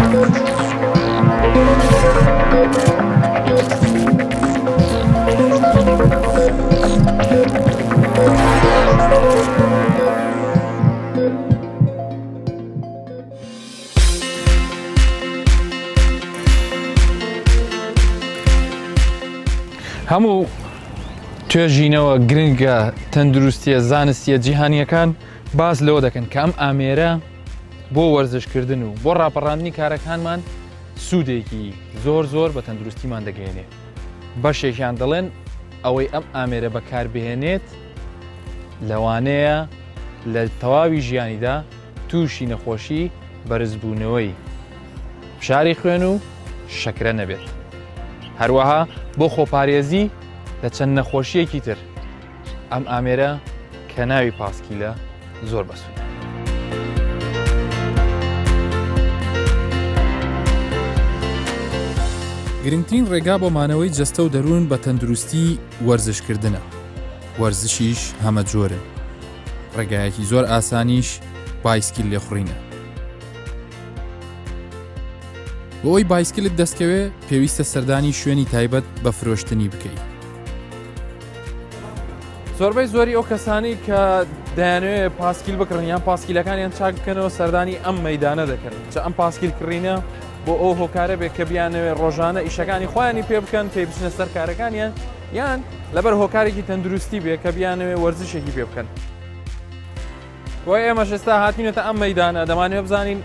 هەموو توێژینەوە گرنگە تەندروستیە زانستیە جیهانیەکان باز لەوە دەکەن کە ئەم ئامێرە بۆ وەرزشکردن و بۆ ڕاپەڕاندنی کارەکانمان سوودێکی زۆر بە تەندروستیمان دەگەێنێ. بەشێکیان دەڵێن ئەوەی ئەم ئامێرە بەکاربهێنێت لەوانەیە لە تەواوی ژیانیدا تووشی نەخۆشی بەرزبوونەوەی فشاری خوێن و شەکرە نەبێت. هەروەها بۆ خۆپارێزی لە چەند نەخۆشیەکی تر ئەم ئامێرە کە ناوی پاسکیلە زۆر بەسوودە. گرنگترین ڕێگا بۆ مانەوەی جەستە و دەروون بە تەندروستی وەرزشکردنە. وەرزشیش هەمە جۆرن. ڕێگایەکی زۆر ئاسانیش بایسکل لێخوڕینە. بۆ ئەوی بایسکلت دەستکەوێ پێویستە سەردانی شوێنی تایبەت بە فرۆشتنی بکەیت. زۆری ئەو کەسانی کە دەیانوێت پاسکیل بکڕن یان پاسکیلەکانیان چاک بکەنەوە سەردانی ئەم مەیدانە دەکەن چە ئەم پاسکیل کڕینە بۆ ئەو هۆکارە بێت کە بیانەوێت ڕۆژانە ئیشەکانی خۆیانی پێ بکەن پێی بچنە سەر کارەکانیان یان لەبەر هۆکارێکی تەندروستی بێت کە بیانەوێت وەرزشێکی پێ بکەن. بۆ ئێمەش ئێستا هاتینەتە ئەم مەیدانە دەمانوێت بزانین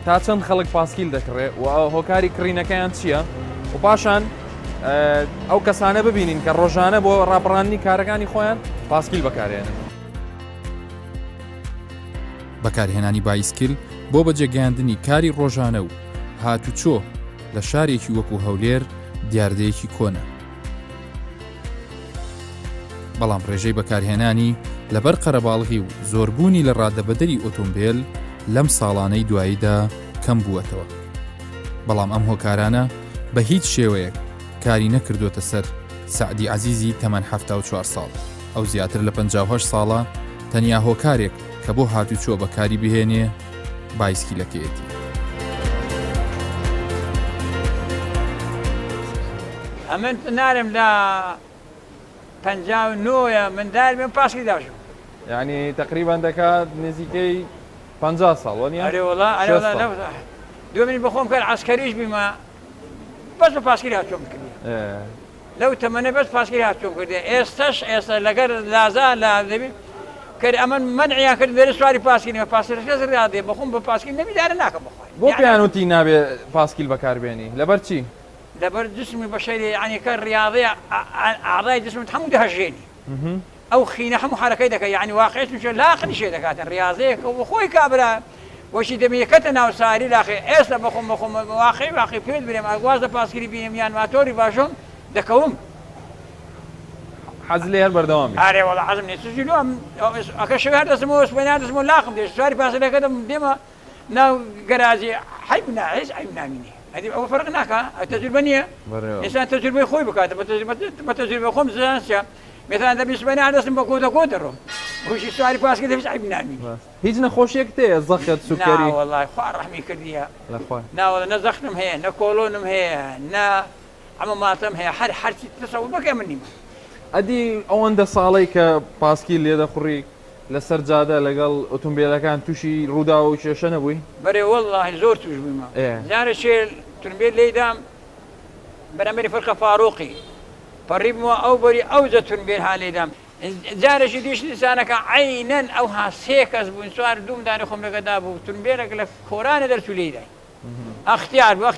تا چەند خەڵک پاسکیل دەکڕێت و هۆکاری کڕینەکەیان چییە و پاشان ئەو کەسانە ببینین کە ڕۆژانە بۆ ڕاپەڕاندنی کارەکانی خۆیان پاسکیل بەکارێنن. بەکارهێنانی بایسکل بۆ بەجێگەیاندنی کاری ڕۆژانە و هاتوچۆ لە شارێکی وەکو هەولێر دیاردەیەکی کۆنە. بەڵام ڕێژەی بەکارهێنانی لەبەر قەرەباڵغی و زۆربوونی لە ڕادەبەدەری ئۆتۆمبیل لەم ساڵانەی دواییدا کەم بووەتەوە. بەڵام ئەم هۆکارانە بە هیچ شێوەیەک کاری نەکردوتە سەر سەعدی عەزیزی تەمەن 74 ساڵ. ئەو زیاتر لە 58 ساڵە تەنیا هۆکارێک کە بۆ هاتوچۆ بەکاری بهێنێ بایسکیلەکەیەتی. ئەمن نارم لە 59 مندار بێن پاسکی داشم. یعنی تقریبان دەکات نزیکەی 50 ساڵ وەنیە؟ دوێ منی بەخۆم کار عەسکەریش بیمە بەس بە پاسکیل هاتووم کردی. لەو تەمەنە بەس پاسکیل هاتووم کردی. ئێستا لەگەر لازا لا دەبی کە ئەمە منعیان کرد بێرە سواری پاسکیل پاسکیلەکە زرا دێ بەخۆم بە پاسکیل نەمیدارە ناکەم بخۆی. بۆ پێیانوتی نابێ پاسکیل بەکاربێنی لەبەر چی؟ لەبەر جسمی بەشەری یعنی کە ڕیاضی ئاعضای جسمت هەموو دەهەژێنی. ئەو خینە هەموو حرەکەی دەکەی یعنی واقعیت میشە لاقنی شێ دەکاتن ڕیاضەیەک و خۆی کابرا وەشی دەمەکەتە ناو ساری لاخی ئێستا بەخۆم واقعی پێت برێم ئەگواز دە پاسکیلی بینم یان ماتۆری باشم دەکەوم. حەز لێ هەر بەردەوام بێ. ئارێ وەڵا حەزم نییە سوژی لۆم ئەکە شەوێ هەر دەستمەوە سبەینان دەستمەوە لاقم دێ سواری پاسکیلەکە دێمە ناو گەراجی حیب ناهێز عیب نامینی. هذه أول فرق هناك التجربة نية. إنسان تجربة خوي بكاتب بتجربة خمس سنة مثلا إذا بالنسبة لي أنا اسم بكودا كودرو وش السؤال باس كده في عيب نامي. هيج نخوش يكتي زخت سكري. لا والله خوار رحمي كرديها. لا خوار. نا والله نزختم هي نكولونم هي نا عماماتم هي حر تصور بك مني. أدي أوان ده صاليك باسكيل ليدا خريك لسر جادة لقال أوتومبيلا كان توشي رودا وش شنبوي. بري والله زور توش بما. زار الشيء تنبيل ليدام برامري فرقة فاروقي قريب مو أو بري أوزة تنبيل هاليدام زار شيء ديش لسانك عينا أو هاسيكس بنسوار دوم داري خم لقدابو تنبيلك لك كوران درسوا ليدا اختيار بو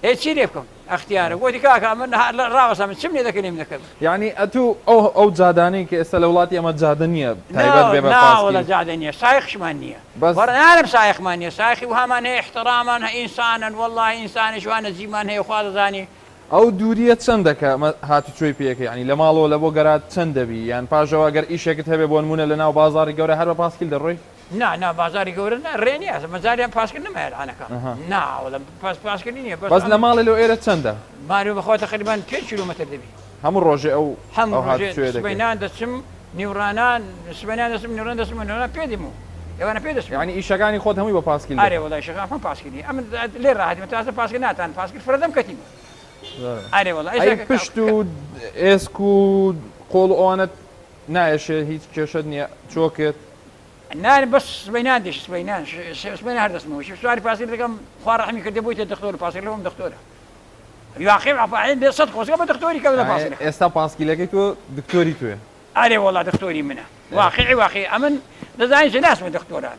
هيك شيء ليكم اختيار قلت كاكا من راوسا من سمني ذاك اليوم ذاك يعني أتو أو جاداني كإستلولاتي أما جادنية تايبات بيبقى لا ولا جادنية سايخ شمانية بس أنا بسايخ مانية سايخي وهمان هي احتراما إنسانا والله إنسان شوانا زيمان هي وخاذ ثاني أو دورية چندك هاتو شوي بيك يعني لمالو لبو قرات چندبي يعني باجوا أجر إيشك تهبي بونمونة لنا وبازاري جوري هرب باسكيل دروي نا بازاري جوري نا ريني هذا مزاري باسكيل نما أنا كم نا ولا باسكيل نية بس لمال لو إيرة چنده ماريو بخوة تقريبا 10 كيلومتر دبي هم الروجي أو هم الروجي سبينان دسم نيورانان سبينان دسم نيوران دسم نيوران بيدمو ئێوانە پێ دەست یعنی ئیشەکانی خۆت هەمووی بە پاسکیل ئارێ وڵای شەکان پاسکردی ئەمە لێ ڕاهاتیمە تاسە پاسکرد ناتان پاسکرد فرەدەم کەتیمە ئارێ وڵای ئەی پشت و ئێسک و قۆڵ ئەوانت نایەشێ هیچ کێشت نییە چۆکێت نان بەس سبەینان دێش سبەینان هەر دەستمەوەی سواری پاسکرد دەکەم خوا ڕەحمی کردی بوویتە دکتۆر پاسکرد لەوەم دکتۆرە واقعی عفاعین بێ سەد خۆزگە بە دکتۆری کەوتە پاسکرد ئێستا پاسکیلەکەی تۆ دکتۆری توێ ئارێ وڵا دکتۆری منە واقعی ئەمن دەزانین ناسمە دکتۆران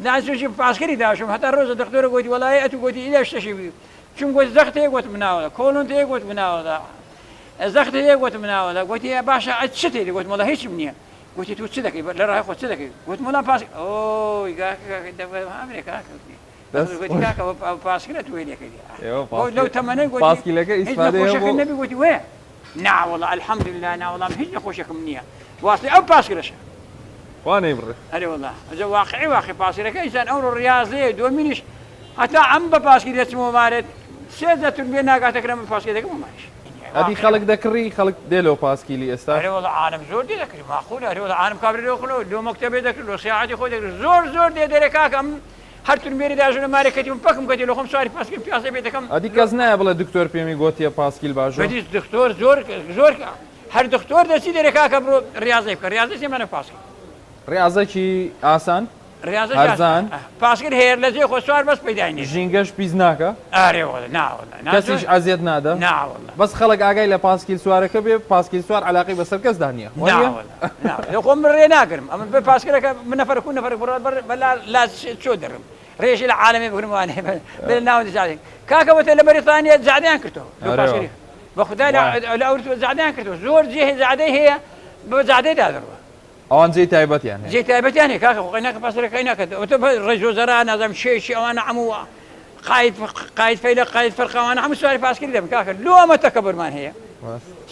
ناسوشی پاسکری داشم هەتا ڕۆژە دکتۆرە گوتی وڵای ئەتو گوتی ئیلا شتەشی چون گوت زەختەیە گوت مناوەدا کۆڵۆن تەیە گوت مناوەدا زەختەیە گوت مناوەدا گوتی باشە ئەت چ تێ گوت مەڵە هیچم نییە گوتی تو چ دەکەی لە ڕای خۆت چ دەکەی گوت مەڵا پاس ئۆی کاکە پاسکرە توێ لەکەی لەو تەمەنەی گوتی پاسکیلەکە ئیسفادەیە نەبی گوتی وێ ناوەڵا الحەمدلله ناوەڵام هیچ نەخۆشیەکەم نییە واسی ئەو پاسکرەشە وانەی بڕێ ئەرێ وڵا ئەجا واقعی پاسکرەکە ئینسان ئەوڕۆ ڕاضەیە دووەمینیش هەتا ئەم بە پاسکی دەچمەوە مارێت سێ تون بێ ناگاتەکرم پاسکی دەکەم ماش ئەدی خەڵک دەکڕی خەڵک دێلەوە پاسکیلی ئێستا ئەرێ وڵا عالم زۆر دێ دەکرد ماخۆل ئەرێ وڵا عالم کابرێ خۆ لۆ مەکتەبێ دەکرد لۆ سیاحەتی خۆ دەکرد زۆر دێ دەرێ کاکەم هەر تونبێری داژنە مارێکەتیم پەکم کەتی لە خۆم سواری پاسکیل پیاسە بێ دەکەم ئەدی کەس نایە بڵێ دکتۆر پێمی گوتیە پاسکیل باشە بەدیس دکتۆر زۆر هەر دکتۆر دەچی دەرێ کاکە بڕۆ ریاضەی بکە ریاضەی سێمانە پاسکیل ڕێازەکی ئاسان ریاضە هەرزان پاسکرد هەیە لە جێ خۆ سوار بەس پەیدا نیە ژینگەش پیس ناکە ئارێ وڵا ناوەڵا کەسیش ئازیەت نادا ناوەڵا بەس خەڵک ئاگای لە پاسکیل سوارەکە بێ پاسکیل سوار علاقی بەسەر کەسدا نییە خۆم ڕێ ناگرم ئەمە بە پاسکرەکە من نەفەر کو نەفەر بەلا لا چۆ دەڕم ڕێژی لە عالەمی بگرموانێ بێ ناو زادێک کاکەوتە لە بەریتانیا زادیان کردەوە پاسکری بە خوددا لە ئەوروپا زادیان کردەوە زۆر جێ زادەی هەیە بە زادەی دادڕوە ئەوان جێی تایبەتیان جێ تایبەتیان هەیە کاکە قەیناکە پاسەکەی ناکەێت ڕێژۆزەرا نازەم شێشی ئەوانە هەموو قایت فەیلە قایت فەرقەوانە هەموو سواری پاسکری دەبن کاکە لۆ ئەمە تەکەبەرمان هەیە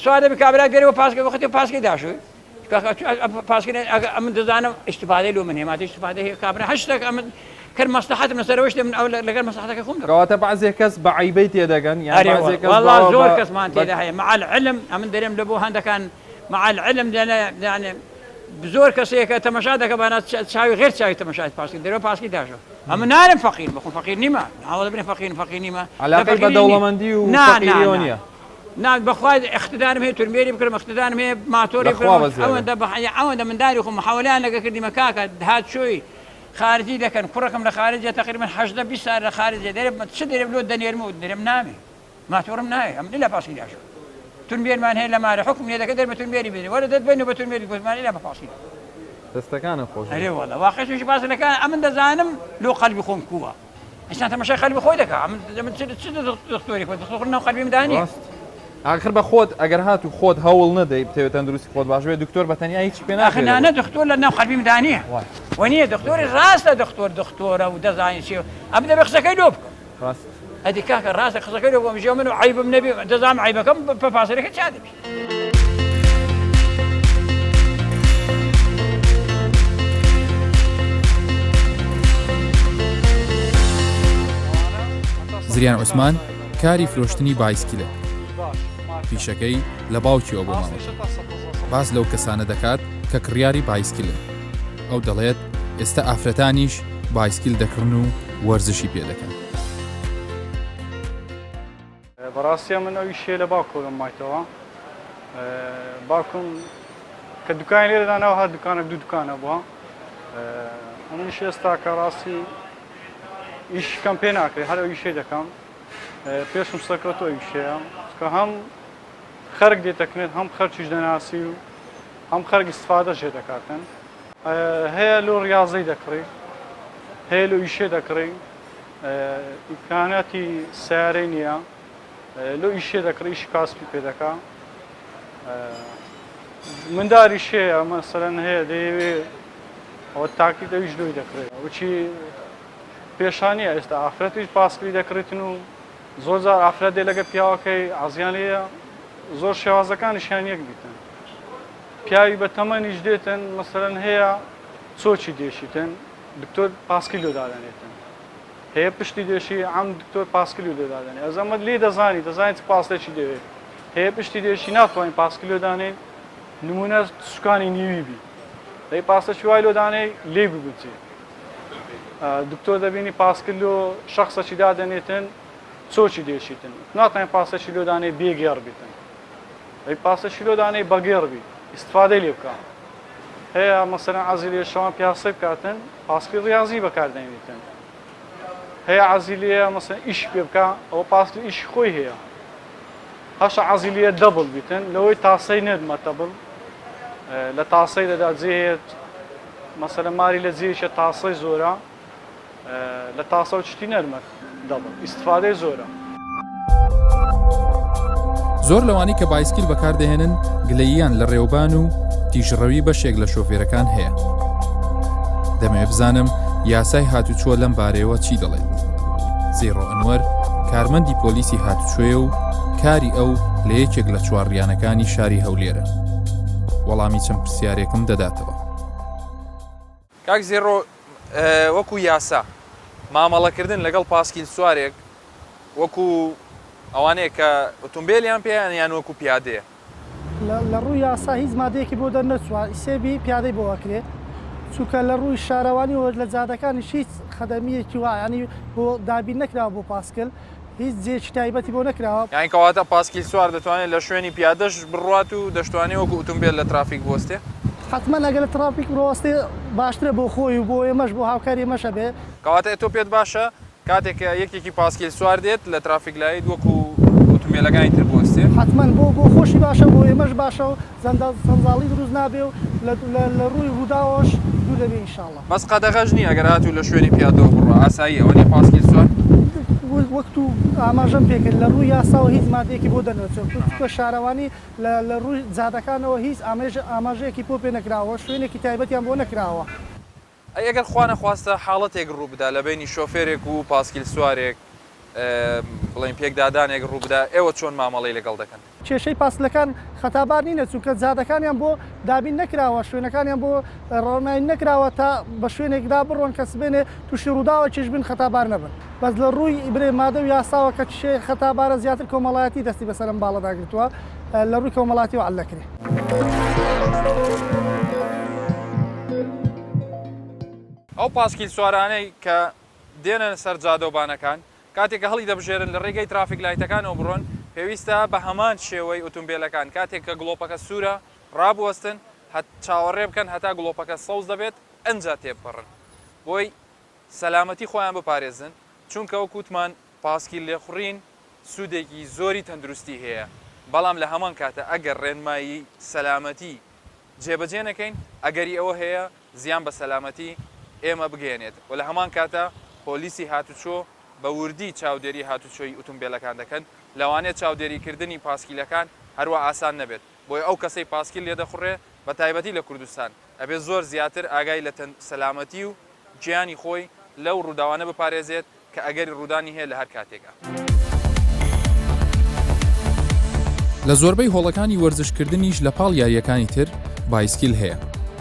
سوار دەبی کابرا گەرەوە پاسکە وەختی پاسکی داشوی پاسکرێ ئەمن دەزانم ئیشتفادەی لۆ من هێماتی ئیشتفادە هەیە کابرا هەشتێک ئەمە کرد مەسلحەتم لەسەرەوەش من ئەو لەگەر مەسلحەتەکە خۆم کەواتە بەعضێ کەس بە عیبەی تێدەگەن والله زۆر کەسمان تێدا هەیە مع العلم ئەمن دەرێم لە بۆ هەندەکان مع العلم يعني زۆر کەسەیەکە تەمەشا دەکە بەنا چاوی غێر چاوی تەمەشای پاسکی دەرەوە پاسکی داشە ئەمە نارم فەقیر بخۆم فەقیر نیمە ناوە بنێ فەقیر نیمە علاقەی بە دەوڵەمەندی و فەقیریەوە نییە نا بەخوای اقتدارم هەیە تورمێری بکرم اقتدارم هەیە ماتۆری ئەوەندە ئەوەندە منداری خۆم محاولیان لەگە کردیمە کاکە هات شوی خارجی دەکەن کوڕەکەم لە خارجە تقریبا 18 سال لە خارجە دەرێ چ دەرێ لۆ دەنێرم و دەرێم نامێ ماتۆرم نایە ئەم لە پاسکی داشە تورمێرمان هەیە لە مارە حکم لێ دەکە دەر بە تورمێری بێنێ وەرە دەتبێن و بە تورمێری گوتمانی لە بە پاسکی دەستەکانە خۆش ئەرێ وەڵا واقعیش باسەکان ئەمن دەزانم لۆ قەلبی خۆم کووە ئێستا تەماشای قەلبی خۆی دەکا ئەمن چ دکتۆری خۆی دکتۆر ناو قەلبیم دانیە آخر بە خۆت ئەگەر هات و خۆت هەوڵ نەدەی بتەوێت تەندروستی خۆت باش بێت دکتۆر بە تەنیا هیچ پێ ناخنانە دکتۆر لە ناو قەلبیم دانیە وەنیە دکتۆری ڕاستە دکتۆرە و دەزانین چی ئەم دەبێ قسەکەی لۆ بکە ئەدی کاکە ڕاستە قسەکەی لۆ بۆم ژێ من و عیبم نەبێ دەزانم عیبەکەم بە پاسەرەکە چا دەبێت زریان عوسمان کاری فرۆشتنی بایسکلە پیشەکەی لە باوکیەوە بۆ ماوە باز لەو کەسانە دەکات کە کڕیاری بایسکلن ئەو دەڵێت ئێستا ئافرەتانیش بایسکل دەکڕن و وەرزشی پێ دەکەن بەڕاستیە من ئەوی شێ لە باوکۆم مایتەوە باوکم کە دوکانی لێدانەوە هات دوکانە دوو دوکانە بووە ئەمنیش ئێستا کە ڕاستی ئیشکەم پێ ناکرێت هەر ئەوی شێ دەکەم پێشم سەکرەتەوە ئەوی شەیە کە هەم خەرک دێتەکرێت هەم خەرچیش دەناسی و هەم خەرک استفادەش لێ دەکاتن هەیە لۆ ڕاضەی دەکڕی هەیە لۆ ئیشێ دەکڕی ئیمکاناتی سیارەی نییە لۆ ئیشێ دەکڕی ئیشی کاسپی پێ دەکا منداری شەیە مەسەلەن هەیە دەیەوێ ئەوە تاکی دەویش لۆی دەکرێت وچی پێشانیە ئێستا ئافرەتیش پاسکلی دەکرێتن و زۆر جار ئافرەت دێ لەگە پیاوەکەی ئازیان لێە زۆر شێوازەکانیشیان یەک بیتن پیاوی بە تەمەنیش دێتن مەسەلەن هەیە چۆچی دێشیتن دکتۆر پاسکلی لۆ دادەنێتن هەیە پشتی دێشی ئەم دکتۆر پاسکلی لۆ دادەنێت ئەز ئەمە لێ دەزانیت پاسێکی دەوێت هەیە پشتی دێشی ناتوانین پاسکلی لۆ دانێت نمونە سوکانی نیوی بی دەی پاسەکی وای لۆ دانێ لێ ببچێت دکتۆر دەبینی پاسکیلۆ شخصەکی دادەنێتن چۆکی دێشیتن ناتوانین پاسەشیلۆدانەی بێگێڕ بیتن ئەی پاسەشیلۆدانەی بەگێڕبی استفادەی لێ بکە هەیە مەسەرەن عەزی لێ شەوان پیاسە بکاتن پاسکیل ڕاضی بەکاردەنێتن هەیە عەزی لێ مەسەرەن ئیش پێ بکە ئەوە پاسکیل ئیشی خۆی هەیە هەشە عەزی لێ دەبڵ بیتن لەوەی تاسەی نەدمەتەبڵ لە تاسەی دەدا جێهێت مەسەرەن ماری لە جێشە تاسەی زۆرە لە تاسە و چتی نەرمە دەبڵ ئیستفادەی زۆرە زۆر لەوانی کە بایسکیل بەکاردەهێنن گلەییان لە ڕێوبان و تیژڕەوی بەشێک لە شۆفێرەکان هەیە دەمەوێت بزانم یاسای هاتوچۆ لەم بارەیەوە چی دەڵێت زێڕۆ ئەنوەر کارمەندی پۆلیسی هاتوچۆیە و کاری ئەو لە یەکێک لە چوارڕیانەکانی شاری هەولێرە وەڵامی چەند پرسیارێکم دەداتەوە کاک زێڕۆ وەکو یاسا مامەڵەکردن لەگەڵ پاسکیل سوارێک وەکو ئەوانەیە کە ئۆتۆمبیلیان پێیان یان وەکو پیادەیە لە ڕووی یاسا هیچ مادەیەکی بۆ دەرنەچوە سێبی پیادەی بۆ ئەکرێت چونکە لە ڕووی شارەوانی و لە جادەکانیش هیچ خەدەمیەکی وایانی بۆ دابین نەکراوە بۆ پاسکل هیچ جێکی تایبەتی بۆ نەکراوە یان کەواتە پاسکیل سوار دەتوانێت لە شوێنی پیادەش بڕات و دەشتوانێت وەکو ئۆتۆمبیل لە ترافیک بوەستێ حتمما ئەگەر لە ترافیک ڕۆستێ باشترە بۆ خۆی و بۆ ئێمەش بۆ هاوکاری مەشە بێ کەواتە تۆ پێت باشە کاتێکە یەکێکی پاسکیل سوار دێت لە ترافیک لایت وەکو ئۆتۆمبیلەکانی تر بوەستێ حتمما بۆ خۆشی باشە بۆ ئێمەش باشە و سەنجاڵی دروست نابێ و لە ڕووی ڕووداوەش دوو دەبێ ئینشاءڵڵا بەس قەدەغەش نییە ئەگەر هاتوو لە شوێنی پیادەوە بڕۆ ئاسایی ئەوە نیە پاسکیل سوار وەکت و ئاماژەم پێکرد لە ڕووی یاساوە هیچ مادەیەکی بۆ دەنەوێت شارەوانی لە ڕووی جادەکانەوە هیچ ئاماژەیەکی بۆ پێ نەکراوە شوێنێکی تایبەتیان بۆ نەکراوە ئەگەر خوا نەخواستە حاڵەتێک ڕوو بدا لە بینی شۆفێرێک و پاسکیل سوارێک بڵین پێکدادانێک ڕوو بدا ئێوە چۆن مامەڵەی لەگەڵ دەکەن کێشەی پاسلەکان خەتابار نینە چونکە جادەکانیان بۆ دابین نەکراوە شوێنەکانیان بۆ ڕۆنایی نەکراوە تا بە شوێنێکدا بڕۆن کەس بێنێ تووشی ڕووداوە چێژ بن خەتابار نەبن بەس لە ڕووی برێ مادە و یاساوە کە چێ خەتابارە زیاتر کۆمەڵایەتی دەستی بەسەرم باڵەداگرتووە لە ڕووی کۆمەڵاتی و عەلەکرێ ئەو پاسکیل سوارانەی کە دێنە سەر جادۆبانەکان کاتێککە هەڵی دەبژێرن لە ڕێگەی ترافیک لایتەکانەوە بڕۆن پێویستە بە هەمان شێوەی ئۆتۆمبیلەکان کاتێک کە گڵۆپەکە سوورە ڕابوەستن چاوەڕێ بکەن هەتا گڵۆپەکە سەوز دەبێت ئەنجا تێبپەڕن بۆی سەلامەتی خۆیان بپارێزن چونکە وەکوتمان پاسکیل لێخوڕین سوودێکی زۆری تەندروستی هەیە بەڵام لە هەمان کاتە ئەگەر ڕێنمایی سەلامەتی جێبەجێ نەکەین ئەگەری ئەوە هەیە زیان بە سەلامەتی ئێمە بگەێنێت و لە هەمان کاتە پۆلیسی هاتوچۆ بە وردی چاودێری هاتوچۆی ئۆتۆمبیلەکان دەکەن لەوانێت چاودێریکردنی پاسکیلەکان هەروە ئاسان نەبێت بۆی ئەو کەسەی پاسکیل لێ دەخوڕێ بە تایبەتی لە کوردستان ئەبێت زۆر زیاتر ئاگای لە سەلامەتی و گیانی خۆی لەو ڕووداوانە بپارێزێت کە ئەگەری ڕوودانی هەیە لە هەر کاتێکە لە زۆربەی هۆڵەکانی وەرزشکردنیش لە پاڵ یاریەکانی تر بایسکیل هەیە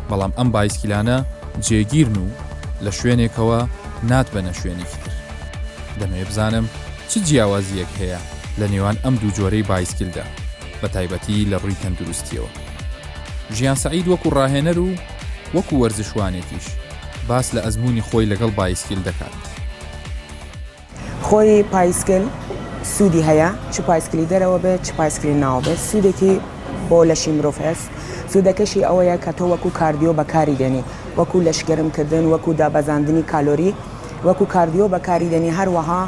بەڵام ئەم بایسکیلانە جێگیرن و لە شوێنێکەوە ناتبەنە شوێنێکی تر دەمەوێت بزانم چ جیاوازیەک هەیە لە نێوان ئەم دوو جۆرەی بایسکیلدا بە تایبەتی لە ڕووی تەندروستیەوە ژیان سەعید وەکو ڕاهێنەر و وەکو وەرزشوانێکیش باس لە ئەزمموی خۆی لەگەڵ بایسکیل دەکات خۆی پایسکل سوودی هەیە چ پایسکلی دەرەوە بێت چ پایسکلی ناوە بێت سوودێکی بۆ لەشی مرۆڤ هەست سوودەکەشی ئەوەیە کە تۆ وەکو کاردیۆ بەکاری دێنی وەکو لەشگەرمکردن وەکو دابەزاندنی کالۆری وەکو کاردیۆ بەکاری دێنی هەروەها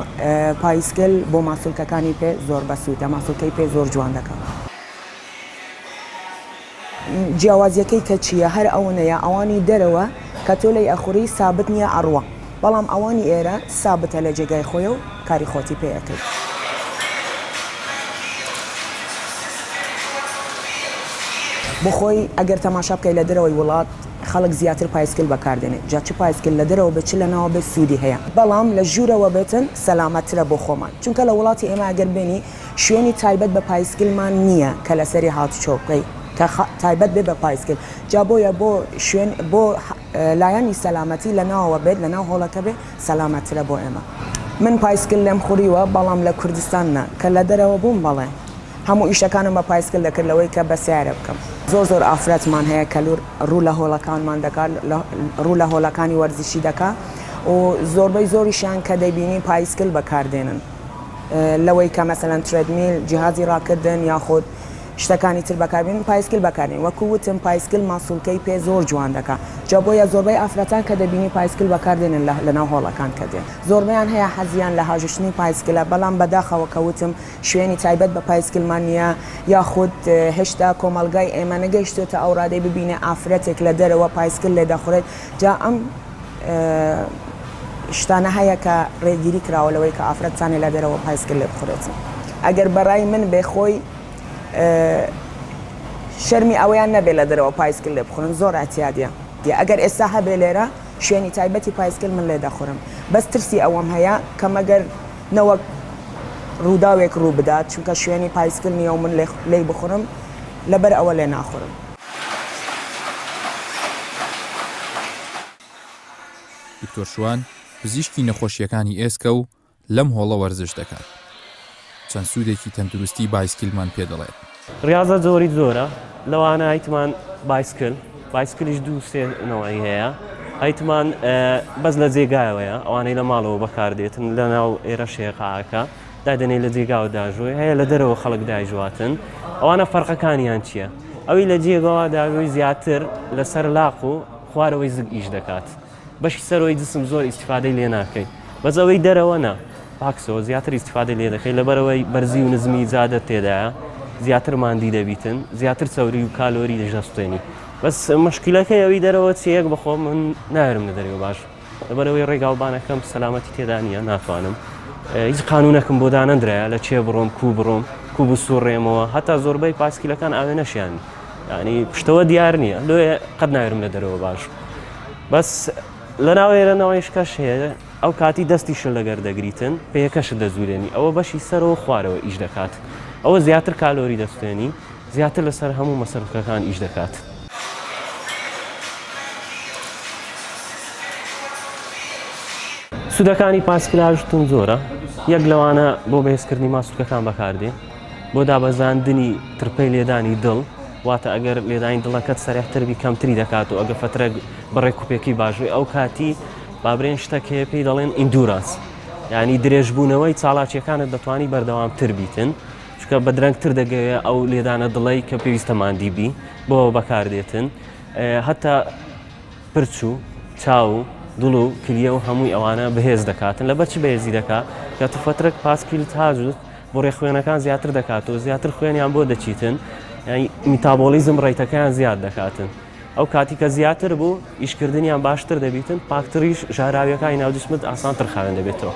پایسکل بۆ ماسوولکەکانی پێ زۆر بەسوودە ماسوولکەی پێ زۆر جوان دەکات جیاوازیەکەی کە چییە هەر ئەوەنەیە ئەوانی دەرەوە کە تۆ لەی ئەخوری سابت نییە ئەڕوە بەڵام ئەوانی ئێرە سابتە لە جێگای خۆی و کاری خۆتی پێەکەیت بۆ خۆی ئەگەر تەماشا بکەی لە دەرەوەی وڵات خەڵک زیاتر پایسکل بەکاردێنێت جا چ پایسکل لە دەرەوە بچ لە ناوە بێت سوودی هەیە بەڵام لە ژوورەوە بێتن سەلامەترە بۆ خۆمان چونکە لە وڵاتی ئێمە ئەگەر بێنی شوێنی تایبەت بە پایسکلمان نییە کە لەسەری هاتوچۆ بکەی کە تایبەت بێ بە پایسکل جا بۆیە بۆ شوێن بۆ لایەنی سەلامەتی لە ناوەوە بێت لە ناو هۆڵەکە بێ سەلامەترە بۆ ئێمە من پایسکل لێم خوڕیوە بەڵام لە کوردستانە کە لە دەرەوە بووم بەڵێ هەموو ئیشەکانم بە پایسکل دەکردلەوەی کە بە سیارە بکەم زۆر ئافرەتمان هەیە کە ڕوو لە هۆڵەکانمان دەکات ڕوو لە هۆڵەکانی وەرزشی دەکات و زۆربەی زۆریشان کە دەیبینی پایسکل بەکاردێنن لەوەی کە مەسەلەن ترێدمیل جیهازی ڕاکردن یاخود شتەکانی تر بەکاربێنن پایسکل بەکارێن وەکو وتم پایسکل ماسوولکەی پێ زۆر جوان دەکات جا بۆیە زۆربەی ئافرەتان کە دەبینی پایسکل بەکاردێنن لەناو هۆڵەکان کە دێن زۆربەیان هەیە حەزیان لە هاژشتنی پایسکلە بەڵام بەداخەوە کە وتم شوێنی تایبەت بە پایسکلمان نییە یاخود هێشتا کۆمەلگای ئێمە نەگەیشتوێتە ئەو ڕادەی ببینێ ئافرەتێک لە دەرەوە پایسکل لێ دەخورێت جا ئەم شتانە هەیە کە ڕێگیری کراوەلەوەی کە ئافرەتانێ لە دەرەوە پایسکل لێ بخورێتن ئەگەر بەڕای من بێخۆی شەرمی ئەوەیان نەبێت لە دەرەوە پایسکل لێ بخورن زۆر ئەتیادە دی ئەگەر ئێستا هەبێ لێرە شوێنی تایبەتی پایسکل من لێ دەخورم بەس ترسی ئەوەم هەیە کە مەگەر نەوەک ڕووداوێک ڕوو بدات چونکە شوێنی پایسکل نییە و من لێی بخورم لەبەر ئەوە لێ ناخورم دکتۆر شوان پزیشکی نەخۆشیەکانی ئێسکە و لەم هۆڵە وەرزش دەکات چەند سوودێکی تەندروستی بایسکلمان پێ دەڵێت ریاضە زۆری زۆرە لەوانە هیتمان بایسکلیش دوو سێ نەوەی هەیە هیتمان بەس لە جێگایەوەیە ئەوانەی لە ماڵەوە بەکاردێتن لە ناو ئێرە شێقاکە دادنەی لە جێگاوە داژۆی هەیە لە دەرەوە خەڵک داژواتن ئەوانە فەرقەکانیان چییە؟ ئەوی لە جێگەوە داژۆی زیاتر لەسەر لاق و خوارەوەی زگ ئیش دەکات بەشی سەرەوەی جسم زۆر ئیسیفادەی لێ ناکەی بەس ئەوەی دەرەوە نا پاکسەوە زیاتر ئیسیفادەی لێ دەکەی لەبەرەوەی بەرزی و نزمی زیادە تێدایە زیاتر ماندی دەبیتن زیاتر چاوری و کالۆری دەژەستێنی بەس مشکلەکەی ئەوی دەرەوە چیەک بەخۆ من نایرم لە دەرەوە باش لەبەرەوەی ڕێگاڵبانەکەم سەلامەتی تێدا نیە ناتوانم هیچ قانونەکەم بۆ دانەدرایە لە چێ بڕۆم کو بسوڕێمەوە هەتا زۆربەی پاسکیلەکان ئاوێنەشیان ینی پشتەوە دیار نییە لێ قەت نایرم لە دەرەوە باش بەس لە ناوێرەنەوەیش کەش هەیە ئەو کاتی دەستیشە لەگەر دەگریتن پێیەکەش دەزورێنی ئەوە بەشی سەرەوە خوارەوە ئیش دەکات ئەوە زیاتر کالۆری دەستێنی زیاتر لەسەر هەموو مەسەرفەکان ئیش دەکات سوودەکانی پاسکلاشتن زۆرە یەک لەوانە بۆ بەهێزکردنی ماسوولکەکان بەکاردێ بۆ دابەزاندنی ترپەی لێدانی دڵ واتە ئەگەر لێدانی دڵەکەت سەرێحتربی کەمتری دەکات و ئەگە فترە بەڕێ کوپێکی باشوی ئەو کاتی بابرێن شتەکەی پێی دەڵێن ئیندورانس یعنی درێژبوونەوەی چاڵاکیەکانت دەتوانی بەردەوامتر بیتن چکە بە درەنگتر دەگەوێت ئەو لێدانە دڵی کە پێویستەماندی بی بۆ بەکاردێتن هەتا پرچ و چاو و دڵ و کلیە و هەمووی ئەوانە بەهێز دەکاتن لەبەر چی بەهێزی دەکات کە تو فترەك پاسکیل تاجوت بۆ ڕێخوێنەکان زیاتر دەکات و زیاتر خوێنیان بۆ دەچیتن میتابۆلیزم ڕێیتەکەیان زیاد دەکاتن ئەو کاتی کە زیاتر بوو ئیشکردنیان باشتر دەبیتن پاکتریش ژاراویەکانی ناوجسمت ئاسانتر خاوێن دەبێتەوە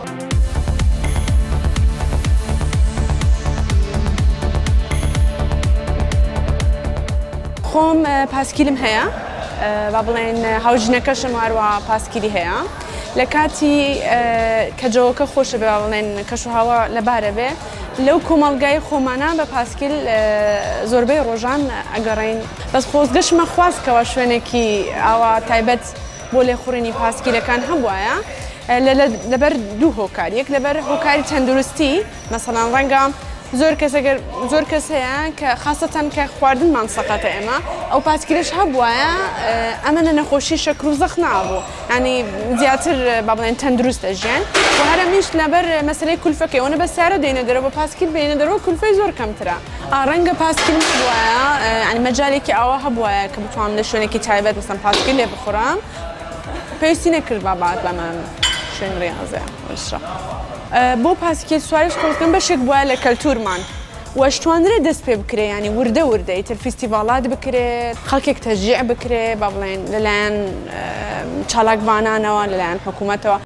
خۆم پاسکیلم هەیە با بڵێن هاوژنەکەشم هەروە پاسکیلی هەیە لە کاتی کە جەوەکە خۆشە بێ بڵێن کەش و هاوە لەبارە بێ لەو کۆمەڵگای خۆمانە بە پاسکیل زۆربەی ڕۆژان ئەگەڕین بەس خۆزگەشمە خوازکەوە شوێنێکی ئاوا تایبەت بۆ لێخوڕێنی پاسکیلەکان هەبوایە لەبەر دوو هۆکار یەک لەبەر هۆکاری تەندروستی مەسەڵان ڕەنگە زۆر کەس هەیە کە خاستەن کە خواردنمان سەقەتە ئێمە ئەو پاسکیلش هەبوایە ئەمەنە نەخۆشی شەکر و زەخ نابوو ینی زیاتر با بڵێن تەندروستە ژیان و هەرە میش لەبەر مەسلەی کولفەکەی ئەوە بە سارە دێنە دەرەوە بە پاسکیل بێنە دەرەوە کولفەی زۆر کەمترە ڕەنگە پاسکیل هەبوایە ینی مەجالێکی ئەوە هەبوایە کە بتوانم لە شوێنێکی تایبەت مەسەڵەن پاسکیل لێ بخۆڕم پێویستی نەکرد بابات لەمە شوێن ڕێهازەیە بۆ پاسکیل سواریش خۆزگەم بەشێک بووە لە کەلتورمان وەشتوانرێت دەست پێ بکرێ ینی وردە ئیتر فیستیڤالات بکرێت خەڵکێک تەشجیع بکرێ با بڵێن لەلایەن چالاکبانانەوە لەلایەن حکوومەتەوە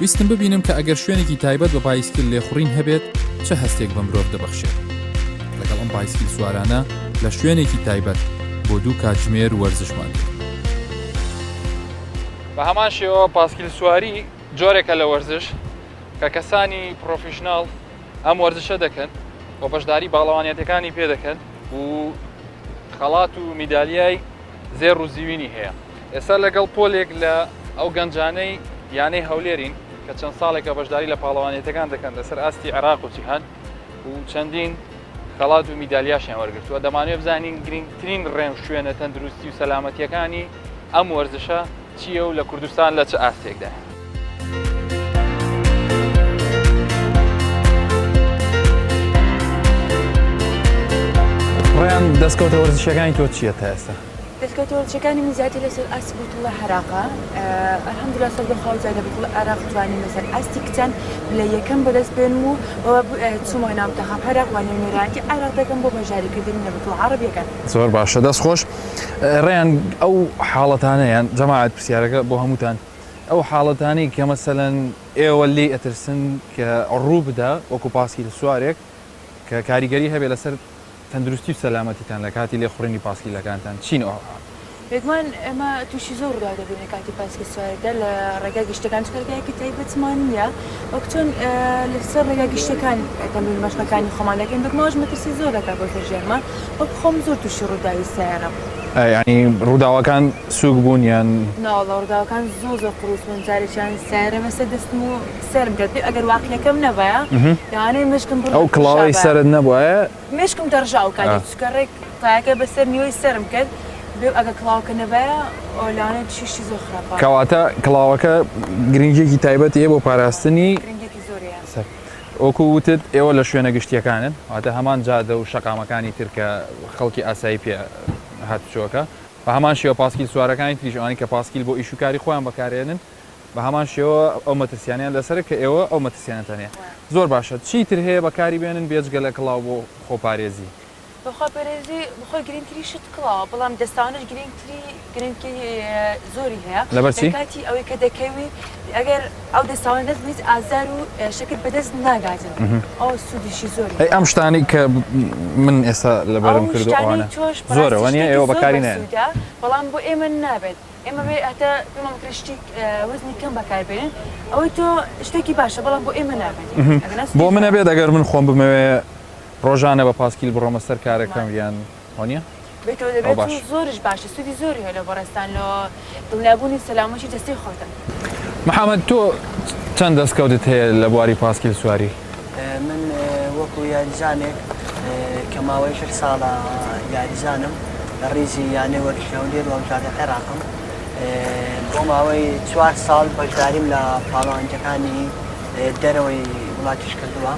ویستم ببینم کە ئەگەر شوێنێکی تایبەت بە پایسکل لێخوڕین هەبێت چه هەستێک بە مرۆڤ دەبەخشێت لەگەڵ ئەم پایسکل سوارانە لە شوێنێکی تایبەت بۆ دوو کاتژمێر وەرزشمان بە هەمان شێوە پاسکیل سواری جۆرێکە لە وەرزش کە کەسانی پرۆفیشناڵ ئەم وەرزشە دەکەن بۆ بەشداری باڵەوانێتەکانی پێ دەکەن و خەڵات و میدالیای زێر و زیوینی هەیە ئێستا لەگەڵ پۆلێک لە ئەو گەنجانەی یانەی هەولێرین کە چەند ساڵێکە بەشداری لە پاڵەوانێتەکان دەکەن لەسەر ئاستی عێراق و جیهان و چەندین خەڵات و میدالیاشیان وەرگرتووە دەمانوێت بزانین گرنگترین ڕێم شوێنە تەندروستی و سەلامەتیەکانی ئەم وەرزشە چییە و لە کوردستان لە چه ئاستێکدا. ڕێیان دەستکەوتە وەرزشەکانی تۆ چییە تا ئێستا؟ دەستکەوتە وەرزشەکانی من زیاتر لەسەر ئاستی بوتوڵە عێراقا ئەلحەمدولیلا سەر بەخوا زیادە بوتوڵە عێراق توانین لەسەر ئاستی کچان لە یەکەم بەدەست بێن و چوومە ناو منتەخەب عێراق و نێرانیەتی عێراق دەکەم بۆ بەژاریکردنی لە بوتوڵە عەرەبیەکان. زۆر باشە دەست خۆش. ڕێیان ئەو حاڵەتانەیان جەماعەت پرسیارەکە بۆ هەمووتان ئەو حاڵەتانی کە مەسەلەن ئێوە لێ ئەترسن کە ڕوو بدە وەکو پاسکی لە سوارێک کە کاریگەری هەبێ لەسەر تەندروستی و سەلامەتیتان لە کاتی لێخوڕینی پاسکیلەکانتان چینەوە؟ بێگومان ئێمە تووشی زۆر ڕوودا دەبینە کاتی پاسکی سوارەکە لە ڕێگا گشتەکان چکارگایەکی تایبەتمان نییە وەک چۆن لەسەر ڕێگا گشتەکان تەمرین مەشقەکانی خۆمان دەکەین بەگمەوەش مەترسی زۆر دەکات بۆ فێرژێرمان وەک خۆم زۆر تووشی ڕووداوی سیارە ینی ڕووداوەکان سووک بوون یان ناوەڵە ڕووداوەکان زۆر قوروس بوون جارێکیان سیارە مەسە دەستم و سەرم کرد ئەگەر واقعیەکەم نەبایە یانەی مشکم ئەو کڵاوەی سەرت نەبووە مشکم دەڕژا و کاتی چکەڕێک تایەکە بەسەر نیوەی سەرم کرد ئەگە کڵاوکە نەبایە ئۆلانە تووشی زۆر خراپە. کەواتە کڵاوەکە گرنگێکی تایبەت هەیە بۆ پاراستنی گرنگێکی زۆریە. ئۆکو وتت ئێوە لە شوێنە گشتیەکانن واتە هەمان جادە و شەقامەکانی ترکە خەڵکی ئاسایی پێ هاتوچۆکە بە هەمان شێوە پاسکیل سوارەکانی تریژوانی کە پاسکیل بۆ ئیشوکاری خۆیان بەکارێنن بە هەمان شێوە ئەو مەترسیانیان لەسەر کە ئێوە ئەو مەترسیانەتەنێ زۆر باشە چیتر هەیە بەکاری بێنن بێجگە لە کڵاو بۆ خۆپارێزی بەخوا پەرێزی بخۆی گرنگتری شت کڵاوە بەڵام دەستانش گرنگی زۆری هەیە لەبەرچی کاتی ئەوەی کە دەکەوی ئەگەر ئەو دەستاوان دەست بیت ئازار و شکل بەدەست ناگاتن ئەو سوودیشی زۆری ئەم شتانی کە من ئێستا لەبەرم کردووانە زۆرەوە نیە ئێوە بەکاری نێن بەڵام بۆ ئێمە نابێت ئێمە بێ هەتا پێمان کرشتی وەزنی کەم بەکاربێنن ئەوەی تۆ شتێکی باشە بەڵام بۆ ئێمە نابێت بۆ منە بێت ئەگەر من خۆم بمەوێ ڕۆژانە بە پاسکیل بڕۆمە سەر کارەکەم یان وانە؟ بێتەوە دەبێت زۆرش باشە سوودی زۆری هەیە لە بەڕێستان لە دڵنیابوونی سەلامەتی دەستی خۆتن. محەممەد تۆ چەند دەستکەوتت هەیە لە بواری پاسکیل سواری؟ من وەکو یاریزانێک کە ماوەی 6 ساڵە یاریزانم لە ڕیزی یانێ وەرشەوندێر وەژارە عێراقم بۆ ماوەی 4 ساڵ بەشداریم لە پاڵەوانجەکانی دەرەوەی وڵاتیش کردووە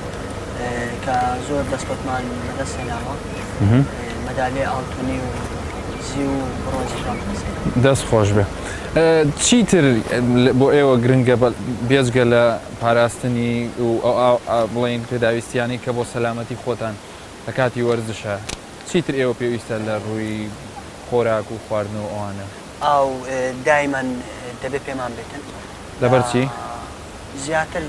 کە زۆر دەستکەوتمان بەدەست هێناوە مەدالیای ئاڵتونی و زی و بڕۆزی دەست خۆش بێ. چیتر بۆ ئێوە گرنگە بێجگە لە پاراستنی و بڵین پێداویستیانی کە بۆ سەلامەتی خۆتان لە کاتی وەرزشە چیتر ئێوە پێویستە لە ڕووی خۆراک و خواردن و ئەوانە؟ ئاو دایمان دەبێت پێمان بێتن لەبەرچی؟ زیاتر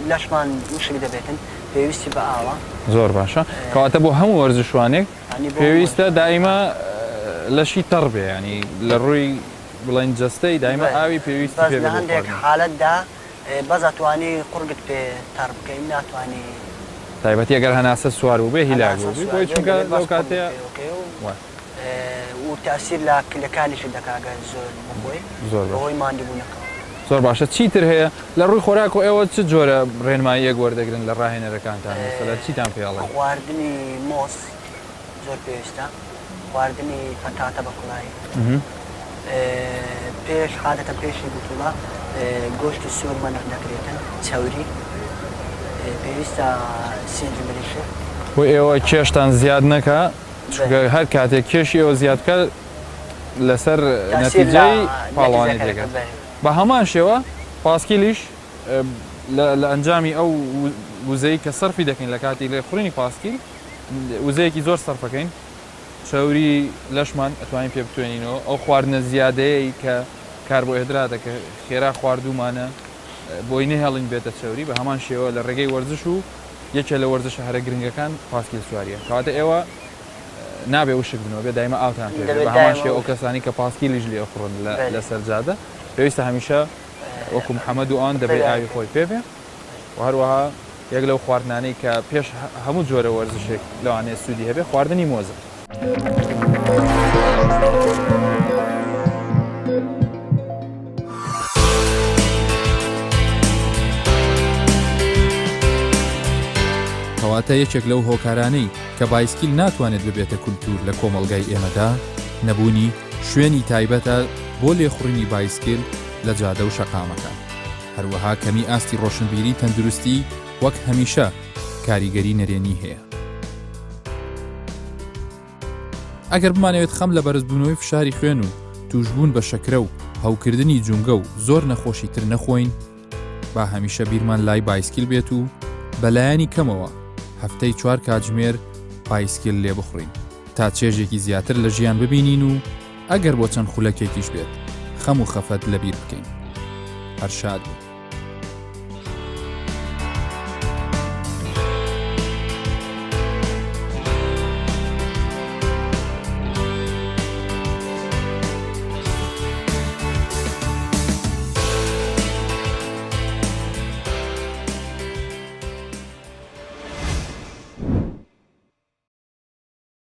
لەشمان وشک دەبێتن پێویستی بە ئاوە زۆر باشە کەواتە بۆ هەموو وەرزشوانێک پێویستە دایمە لەشی تەڕ بێ ینی لە ڕووی بڵین جەستەی دایمە ئاوی پێویستی پێ لە هەندێک حالەتدا بەزاتوانی قورگت پێ تەڕ بکەین ناتوانانی تایبەتی ئەگەر هەناسە سوار و بێ هیلاک بوو بۆی چونکە لەو کاتەیە و تاسیر لە کلەکانیشی دەکاگەن زۆر بخۆی زۆر بەهۆی ماندبوونەکە زۆر باشە چیتر هەیە لە ڕووی خۆراک و ئێوە چ جۆرە ڕێنماییەک وەردەگرن لە ڕاهێنەرەکانتان مەسەلەن چیتان پێڵێ؟ خواردنی مۆس زۆر پێویستە خواردنی پەتاتە بە کوڵایی پێش عادەتە پێشی بوتوڵە گۆشتی سوور مەنق دەکرێتن چاوری پێویستە سینج مریشە بۆ ئێوە کێشتان زیاد نەکە چونکە هەر کاتێک کێشی ئەوە زیادکە لەسەر نەتیجەی پاڵەوانی دێگەن بە هەمان شێوە پاسکیلیش لە ئەنجامی ئەو وزەی کە سەرفی دەکەین لە کاتی لێ خوڕینی پاسکیل وزەیەکی زۆر سەرفەکەین چاوری لەشمان ئەتوانین پێ بتوێنینەوە ئەو خواردنە زیادەیە کە کاربۆهیدراتە کە خێرا خواردومانە بۆی نەهێڵین بێتە چاوری بە هەمان شێوە لە ڕێگەی وەرزش و یەکێ لە وەرزشە هەرە گرنگەکان پاسکیل سواریە کەواتە ئێوە نابێ وشک بنەوە بێ دایمە ئاوتان پێ بە هەمان شێوە ئەو کەسانی کە پاسکیلیش لێ ئەخڕن لەسەر جادە پێویستە هەمیشە وەکو محەممەد و ئەوان دەبێت ئاوی خۆی پێ بێ و هەروەها یەک لەو خواردنانەی کە پێش هەموو جۆرە وەرزشێک لەوانەیە سوودی هەبێ خواردنی مۆزە. کەواتە یەکێک لەو هۆکارانەی کە بایسکیل ناتوانێت ببێتە کولتور لە کۆمەڵگای ئێمەدا نەبوونی شوێنی تایبەتە بۆ لێخوڕینی بایسکل لە جادە و شەقامەکان. هەروەها کەمی ئاستی ڕۆشنبیری تەندروستی وەک هەمیشە کاریگەری نەرێنی هەیە. ئەگەر بمانەوێت خەم لە بەرزبوونەوەی فشاری خوێن و توشبوون بە شەکرە و هەوکردنی جونگە و زۆر نەخۆشی تر نەخۆین، با هەمیشە بیرمان لای بایسکل بێت و بەلایانی کەمەوە هەفتەی 4 کاتژمێر بایسکل لێ بخڕین تا چێژێکی زیاتر لە ژیان ببینین و ئەگەر بۆ چەند خولەکێکیش بێت خەم و خەفەت لەبیر بکەین. هەر شاد بێت.